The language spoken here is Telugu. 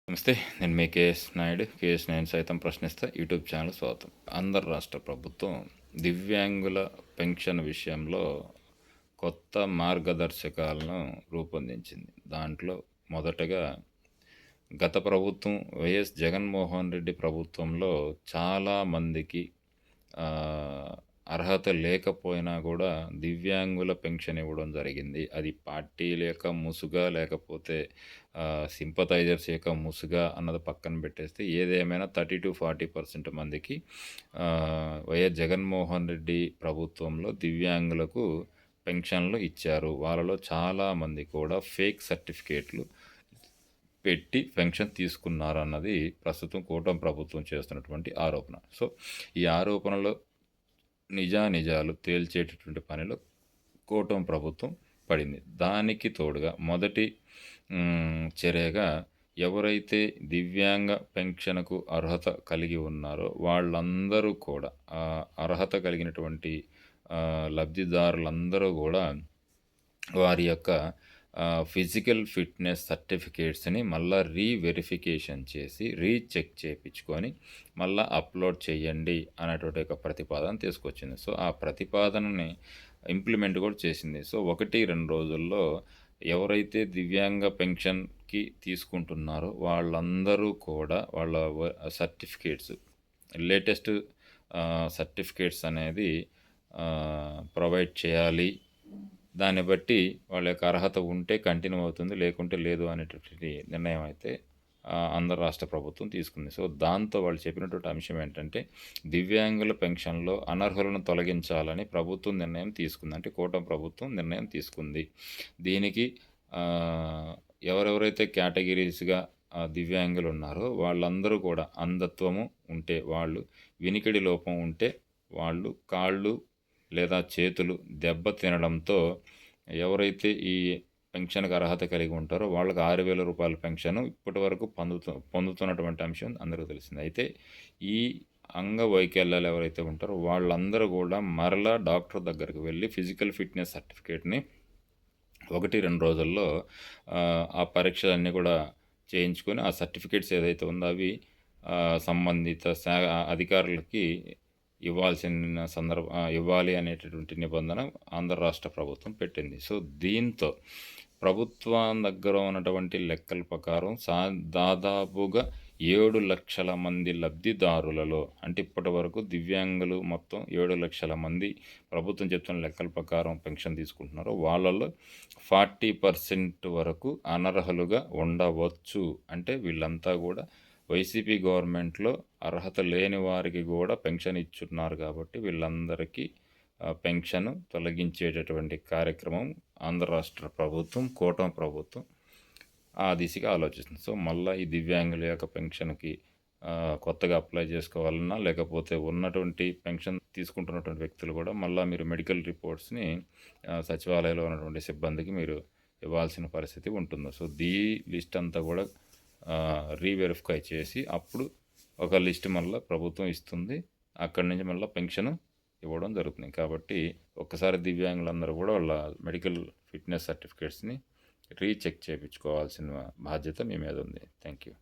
నమస్తే. నేను మీ కేఎస్ నాయుడు. కేఎస్ నాయుడు సైతం ప్రశ్నిస్తా యూట్యూబ్ ఛానల్ స్వాగతం. ఆంధ్ర రాష్ట్ర ప్రభుత్వం దివ్యాంగుల పెన్షన్ విషయంలో కొత్త మార్గదర్శకాలను రూపొందించింది. దాంట్లో మొదటగా గత ప్రభుత్వం వైఎస్ జగన్మోహన్ రెడ్డి ప్రభుత్వంలో చాలామందికి అర్హత లేకపోయినా కూడా దివ్యాంగుల పెన్షన్ ఇవ్వడం జరిగింది. అది పార్టీల యొక్క ముసుగా లేకపోతే సింపథైజర్స్ యొక్క ముసుగా అన్నది పక్కన పెట్టేస్తే ఏదేమైనా 30-40% మందికి వైఎస్ జగన్మోహన్ రెడ్డి ప్రభుత్వంలో దివ్యాంగులకు పెన్షన్లు ఇచ్చారు. వాళ్ళలో చాలామంది కూడా ఫేక్ సర్టిఫికేట్లు పెట్టి పెన్షన్ తీసుకున్నారన్నది ప్రస్తుతం కూటమి ప్రభుత్వం చేస్తున్నటువంటి ఆరోపణ. సో ఈ ఆరోపణలో నిజానిజాలు తేల్చేటటువంటి పనిలో కూటమి ప్రభుత్వం పడింది. దానికి తోడుగా మొదటి చర్యగా ఎవరైతే దివ్యాంగ పెన్షన్కు అర్హత కలిగి ఉన్నారో వాళ్ళందరూ కూడా అర్హత కలిగినటువంటి లబ్ధిదారులందరూ కూడా వారి యొక్క ఫిజికల్ ఫిట్నెస్ సర్టిఫికేట్స్ని మళ్ళీ రీవెరిఫికేషన్ చేసి రీచెక్ చేయించుకొని మళ్ళీ అప్లోడ్ చేయండి అనేటువంటి ఒక ప్రతిపాదన తీసుకొచ్చింది. సో ఆ ప్రతిపాదనని ఇంప్లిమెంట్ కూడా చేసింది. సో 1-2 రోజుల్లో ఎవరైతే దివ్యాంగ పెన్షన్కి తీసుకుంటున్నారో వాళ్ళందరూ కూడా వాళ్ళ సర్టిఫికేట్స్ లేటెస్ట్ సర్టిఫికేట్స్ అనేది ప్రొవైడ్ చేయాలి. దాన్ని బట్టి వాళ్ళ యొక్క అర్హత ఉంటే కంటిన్యూ అవుతుంది, లేకుంటే లేదు అనేటటువంటి నిర్ణయం అయితే ఆంధ్ర రాష్ట్ర ప్రభుత్వం తీసుకుంది. సో దాంతో వాళ్ళు చెప్పినటువంటి అంశం ఏంటంటే దివ్యాంగుల పెన్షన్లో అనర్హులను తొలగించాలని ప్రభుత్వం నిర్ణయం తీసుకుంది. అంటే కూటమి ప్రభుత్వం నిర్ణయం తీసుకుంది. దీనికి ఎవరెవరైతే కేటగిరీస్గా దివ్యాంగులు ఉన్నారో వాళ్ళందరూ కూడా అంధత్వము ఉంటే వాళ్ళు, వినికిడి లోపం ఉంటే వాళ్ళు, కాళ్ళు లేదా చేతులు దెబ్బ తినడంతో ఎవరైతే ఈ పెన్షన్కి అర్హత కలిగి ఉంటారో వాళ్ళకి 6,000 రూపాయల పెన్షన్ ఇప్పటి వరకు పొందుతున్నటువంటి అంశం అందరికీ తెలిసింది. అయితే ఈ అంగవైకల్యాలు ఎవరైతే ఉంటారో వాళ్ళందరూ కూడా మరలా డాక్టర్ దగ్గరికి వెళ్ళి ఫిజికల్ ఫిట్నెస్ సర్టిఫికేట్ని 1-2 రోజుల్లో ఆ పరీక్షలన్నీ కూడా చేయించుకొని ఆ సర్టిఫికేట్స్ ఏదైతే ఉందో అవి సంబంధిత అధికారులకి ఇవ్వాలి అనేటటువంటి నిబంధన ఆంధ్ర రాష్ట్ర ప్రభుత్వం పెట్టింది. సో దీంతో ప్రభుత్వం దగ్గర ఉన్నటువంటి లెక్కల ప్రకారం దాదాపుగా 7 లక్షల మంది లబ్ధిదారులలో, అంటే ఇప్పటి వరకు దివ్యాంగులు మొత్తం 7 లక్షల మంది ప్రభుత్వం చెప్తున్న లెక్కల ప్రకారం పెన్షన్ తీసుకుంటున్నారు. వాళ్ళలో 40% వరకు అనర్హులుగా ఉండవచ్చు. అంటే వీళ్ళంతా కూడా వైసీపీ గవర్నమెంట్లో అర్హత లేని వారికి కూడా పెన్షన్ ఇచ్చున్నారు. కాబట్టి వీళ్ళందరికీ పెన్షన్ తొలగించేటటువంటి కార్యక్రమం ఆంధ్ర రాష్ట్ర ప్రభుత్వం, కూటమి ప్రభుత్వం ఆ దిశగా ఆలోచిస్తుంది. సో మళ్ళీ ఈ దివ్యాంగుల యొక్క పెన్షన్కి కొత్తగా అప్లై చేసుకోవాలన్నా, లేకపోతే ఉన్నటువంటి పెన్షన్ తీసుకుంటున్నటువంటి వ్యక్తులు కూడా మళ్ళీ మీరు మెడికల్ రిపోర్ట్స్ని సచివాలయంలో ఉన్నటువంటి సిబ్బందికి మీరు ఇవ్వాల్సిన పరిస్థితి ఉంటుంది. సో లిస్ట్ అంతా కూడా రీవెరిఫై చేసి అప్పుడు ఒక లిస్ట్ మళ్ళీ ప్రభుత్వం ఇస్తుంది. అక్కడి నుంచి మళ్ళీ పెన్షన్ ఇవ్వడం జరుగుతుంది. కాబట్టి ఒక్కసారి దివ్యాంగులందరూ కూడా వాళ్ళ మెడికల్ ఫిట్నెస్ సర్టిఫికేట్స్ని రీచెక్ చేయించుకోవాల్సిన బాధ్యత మీ మీద ఉంది. Thank you.